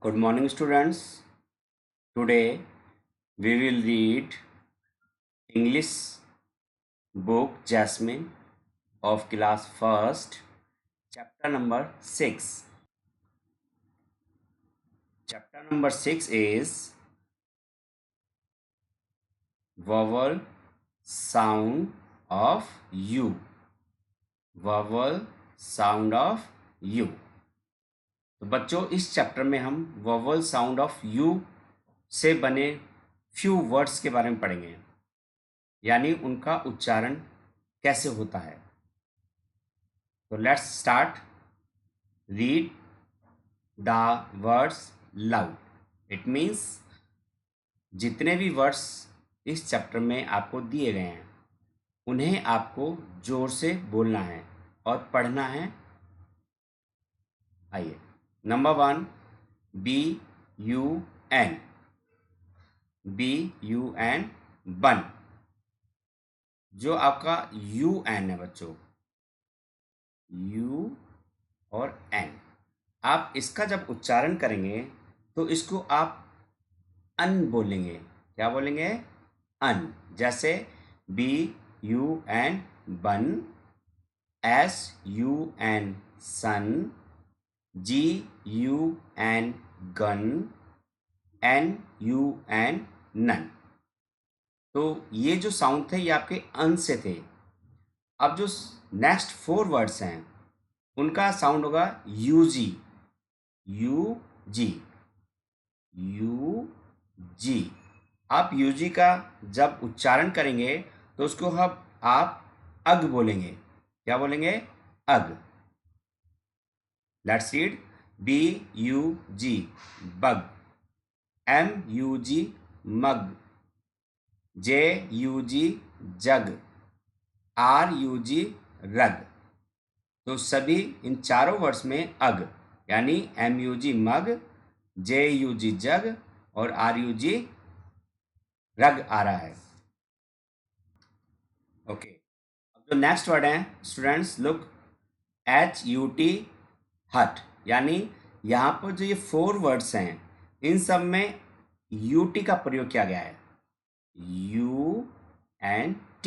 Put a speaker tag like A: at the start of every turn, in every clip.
A: Good morning, students. Today we will read English book Jasmine of class first, chapter number 6. Chapter number 6 is vowel sound of U. Vowel sound of U. तो बच्चों इस chapter में हम vowel sound of U से बने few words के बारे में पढ़ेंगे, यानी उनका उच्चारण कैसे होता है। तो let's start. Read the words loud. It means जितने भी वर्ड्स इस चैप्टर में आपको दिए गए हैं उन्हें आपको जोर से बोलना है और पढ़ना है। आइए, नंबर 1, BUN। BUN, बन। जो आपका UN है बच्चों, U और N, आप इसका जब उच्चारण करेंगे तो इसको आप अन बोलेंगे। क्या बोलेंगे? अन। जैसे BUN बन, SUN सन, GUN गन, NUN नन। तो ये जो साउंड थे ये आपके अन से थे। अब जो नेक्स्ट 4 वर्ड्स हैं उनका साउंड होगा UG। UG, UG। आप UG का जब उच्चारण करेंगे तो उसको आप अग बोलेंगे। क्या बोलेंगे? अग। Let's read. BUG bug, MUG mug, JUG jug, RUG रग। तो सभी इन चारों वर्ड्स में अग यानी MUG मग, JUG जग और RUG रग आ रहा है। ओके, अब जो नेक्स्ट वर्ड है स्टूडेंट्स, लुक, HUT हट। यानी यहाँ पर जो ये 4 वर्ड्स हैं इन सब में UT का प्रयोग किया गया है। UNT।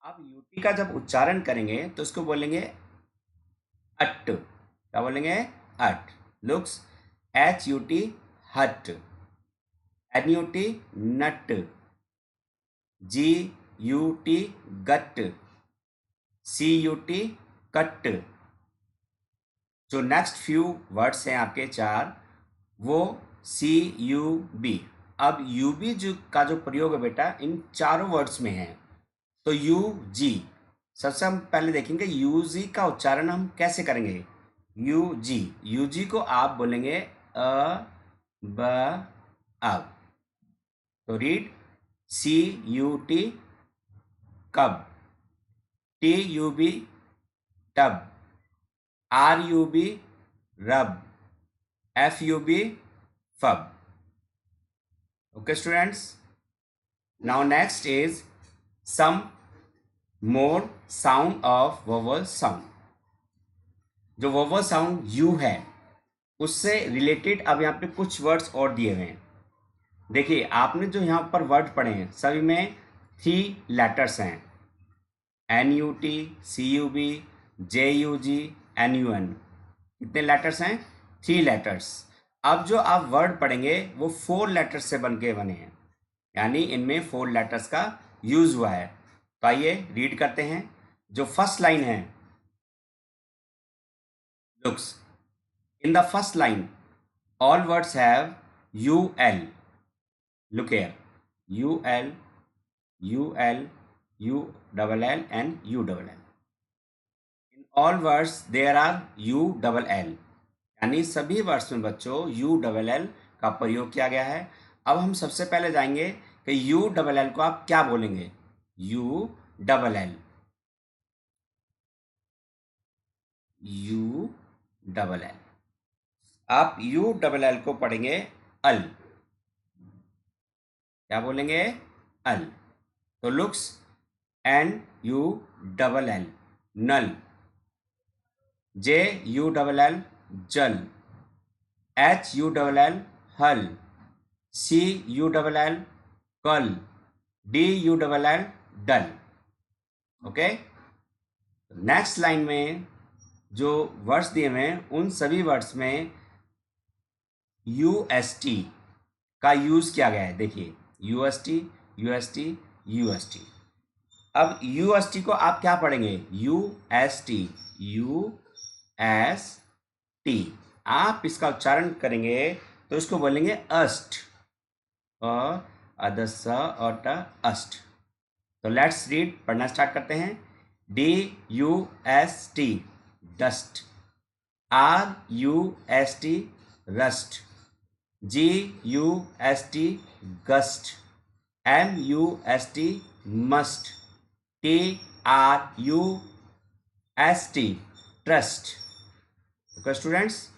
A: आप UT का जब उच्चारण करेंगे तो इसको बोलेंगे अट। क्या बोलेंगे? अट। लुक्स, HUT हट, NUT नट, GUT गट, CUT कट। जो नेक्स्ट फ्यू वर्ड्स हैं आपके 4, वो CUB। अब UB का जो प्रयोग है बेटा इन चारों वर्ड्स में है। तो UG, सबसे हम पहले देखेंगे UG का उच्चारण हम कैसे करेंगे। UG, UG को आप बोलेंगे ब अब। तो रीड, CUT कब, TUB टब, RUB रब, FUB फब। Okay students, now next is some more sound of vowel sound। जो vowel sound U है उससे रिलेटेड अब यहाँ पे कुछ वर्ड्स और दिए हुए हैं। देखिए, आपने जो यहाँ पर वर्ड पढ़े हैं सभी में 3 लेटर्स हैं। NUT, CUB, JUG, NUN। कितने लेटर्स हैं? 3 लेटर्स। अब जो आप वर्ड पढ़ेंगे वो 4 लेटर्स से बने हैं, यानी इनमें 4 लेटर्स का यूज हुआ है। तो आइए रीड करते हैं। जो फर्स्ट लाइन है, looks, in the first line all words have UL। Look here, UL, UL, ULL and ULL। In all words there are ULL। यानी सभी वर्ड्स में बच्चों ULL का प्रयोग किया गया है। अब हम सबसे पहले जाएंगे कि ULL को आप क्या बोलेंगे। ULL, ULL। आप ULL को पढ़ेंगे अल। क्या बोलेंगे? अल। तो लुक्स, NULL नल, JULL जल, HULL हल, CULL कल, DULL डल। ओके, नेक्स्ट लाइन में जो वर्ड्स दिए हुए हैं उन सभी वर्ड्स में UST का यूज किया गया है। देखिए UST UST UST। अब UST को आप क्या पढ़ेंगे? UST UST। आप इसका उच्चारण करेंगे तो इसको बोलेंगे अष्ट, और अदस और ट अष्ट। तो लेट्स रीड, पढ़ना स्टार्ट करते हैं। DUST dust, RUST rust, GUST gust, MUST must, TRUST trust. Okay students,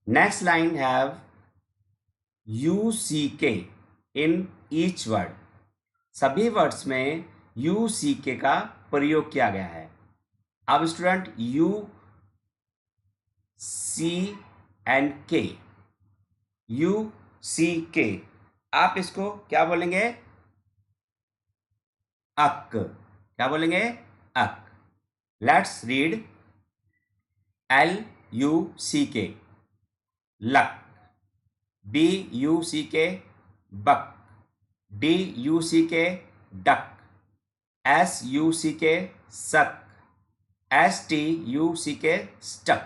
A: next line have UCK in each word। सभी वर्ड्स में UCK का प्रयोग किया गया है। अब स्टूडेंट UCK, UCK आप इसको क्या बोलेंगे? अक। क्या बोलेंगे? Uck. Let's read LUCK luck, BUCK buck, DUCK duck, SUCK suck, STUCK stuck।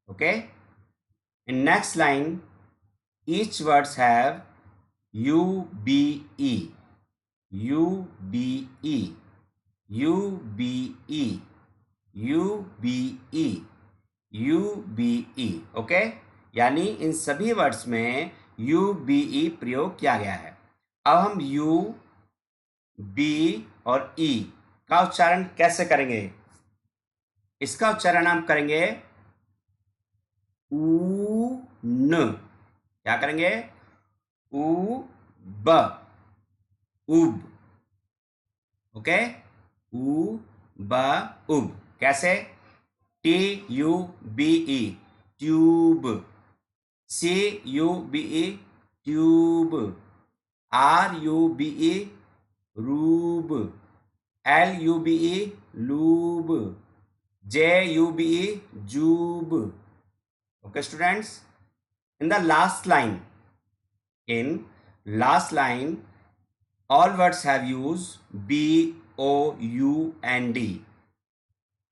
A: okay, in next line each words have UBE, UBE, UBE, UBE, UBE। Okay, यानी इन सभी वर्ड्स में UBE प्रयोग किया गया है। अब हम U, B और E का उच्चारण कैसे करेंगे? इसका उच्चारण हम करेंगे ऊ न। क्या करेंगे? ऊ ब, उब। ओके, ऊ ब उब। कैसे? TUBE tube, CUBE tube, RUBE रूब, LUBE lube, JUBE जूब। okay students, in the last line all words have used BOUND।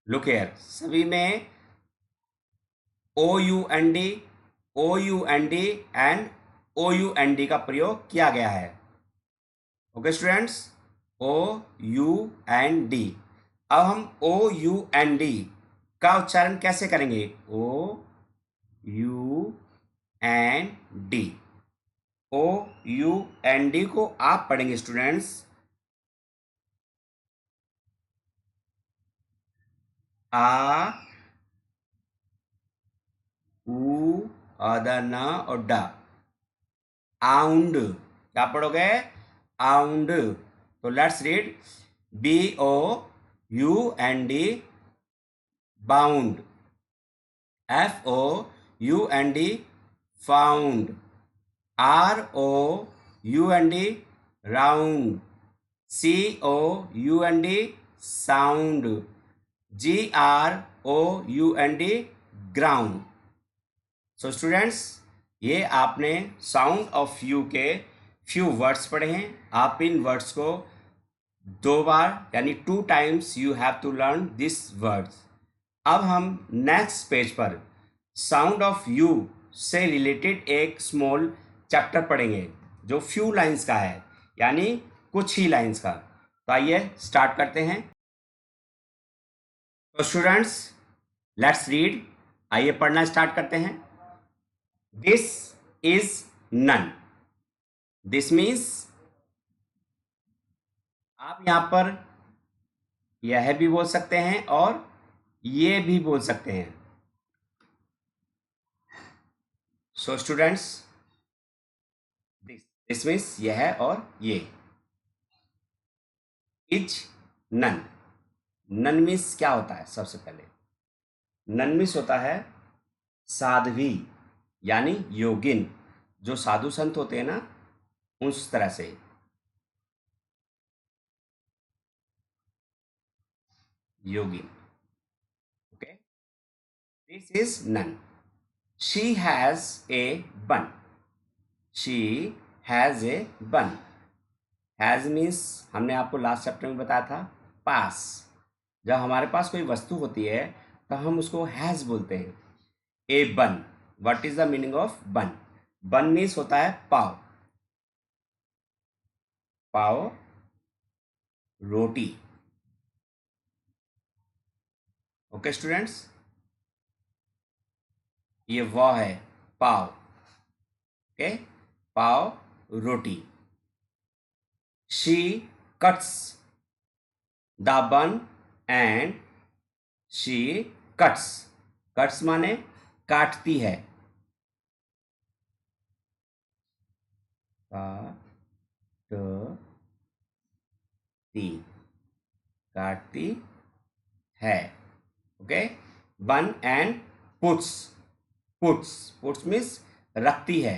A: look here, सभी में OUND, OUND एंड OUND का प्रयोग किया गया है। Okay students, OUND। अब हम OUND का उच्चारण कैसे करेंगे? OUND, OUND को आप पढ़ेंगे स्टूडेंट्स आ ऊ न और ड, आउंड। क्या पढ़ोगे? आउंड। तो let's read BOUND bound, FOUND found, ROUND round, COUND sound, GROUND ground. So students, ये आपने साउंड ऑफ यू के फ्यू वर्ड्स पढ़े हैं। आप इन वर्ड्स को 2 बार यानी 2 times you have to learn this words. अब हम नेक्स्ट पेज पर साउंड ऑफ यू से रिलेटेड एक स्मॉल चैप्टर पढ़ेंगे जो फ्यू लाइंस का है, यानी कुछ ही लाइंस का। तो आइए स्टार्ट करते हैं। तो स्टूडेंट्स, लेट्स रीड। आइए पढ़ना स्टार्ट करते हैं। This is nun. This means आप यहां पर यह भी बोल सकते हैं और ये भी बोल सकते हैं। सो स्टूडेंट्स, दिस मीन्स यह और ये। Is none. नन मीन्स क्या होता है? सबसे पहले नन मीन्स होता है साध्वी, यानी योगिन, जो साधु संत होते हैं ना, उस तरह से। योगिन। Okay, this is nun. She has a bun. She has a बन। हैज मीन्स हमने आपको लास्ट चैप्टर में बताया था पास। जब हमारे पास कोई वस्तु होती है तो हम उसको हैज बोलते हैं। ए बन, what is the meaning of बन? बन मीन्स होता है पाव। पाव, रोटी। ओके स्टूडेंट्स, ये वह है पाव। ओके, पाव, रोटी। She cuts the bun and she cuts. Cuts माने काटती है। काटती है। ओके, बन एंड पुट्स। पुट्स मीन्स रखती है।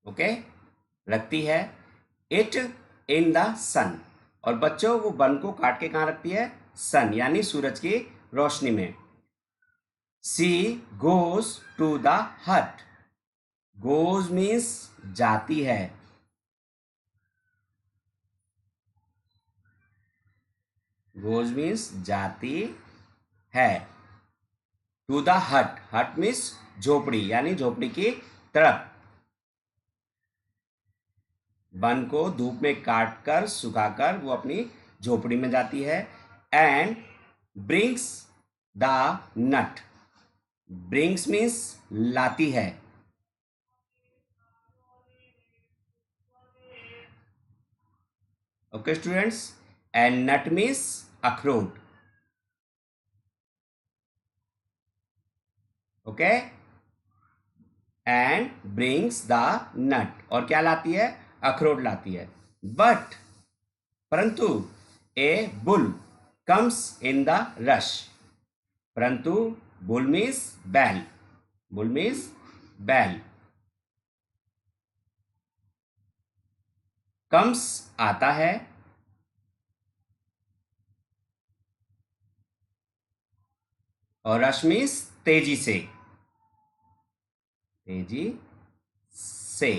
A: ओके, रखती है। इट इन द सन। और बच्चों, वो बन को काट के कहाँ रखती है? सन यानी सूरज की रोशनी में। सी गोज टू द हट। गोज मीन्स जाती है। गोज मीन्स जाती है। टू द हट, हट मीन्स झोपड़ी यानी झोपड़ी की तरफ। बन को धूप में काट कर सुखाकर वो अपनी झोपड़ी में जाती है। And brings the nut. Brings means लाती है। Okay students, and nut means अखरोट। Okay, and brings the nut, और क्या लाती है? अखरोट लाती है। बट, परंतु, a bull comes in the rush. परंतु बुल मीन्स बैल। बुल मीन्स बैल। कम्स आता है। और रश मीन्स तेजी से। तेजी से।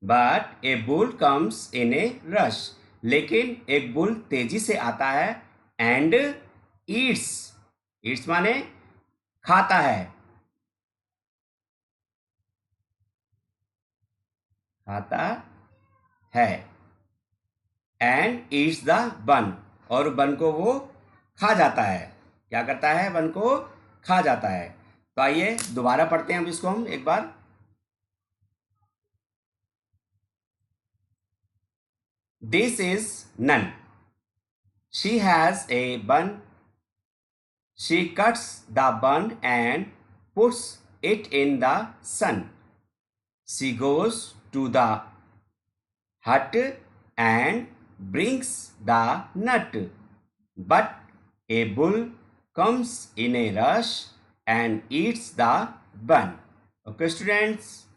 A: But a bull comes in a rush. लेकिन एक बुल तेजी से आता है। And Yeats. ईट्स माने खाता है। खाता है। एंड ईट्स द बन। और बन को वो खा जाता है। क्या करता है? बन को खा जाता है। तो आइए दोबारा पढ़ते हैं अब इसको हम एक बार। This is nun. She has a bun. She cuts the bun and puts it in the sun. She goes to the hut and brings the nut. But a bull comes in a rush and eats the bun. Okay, students.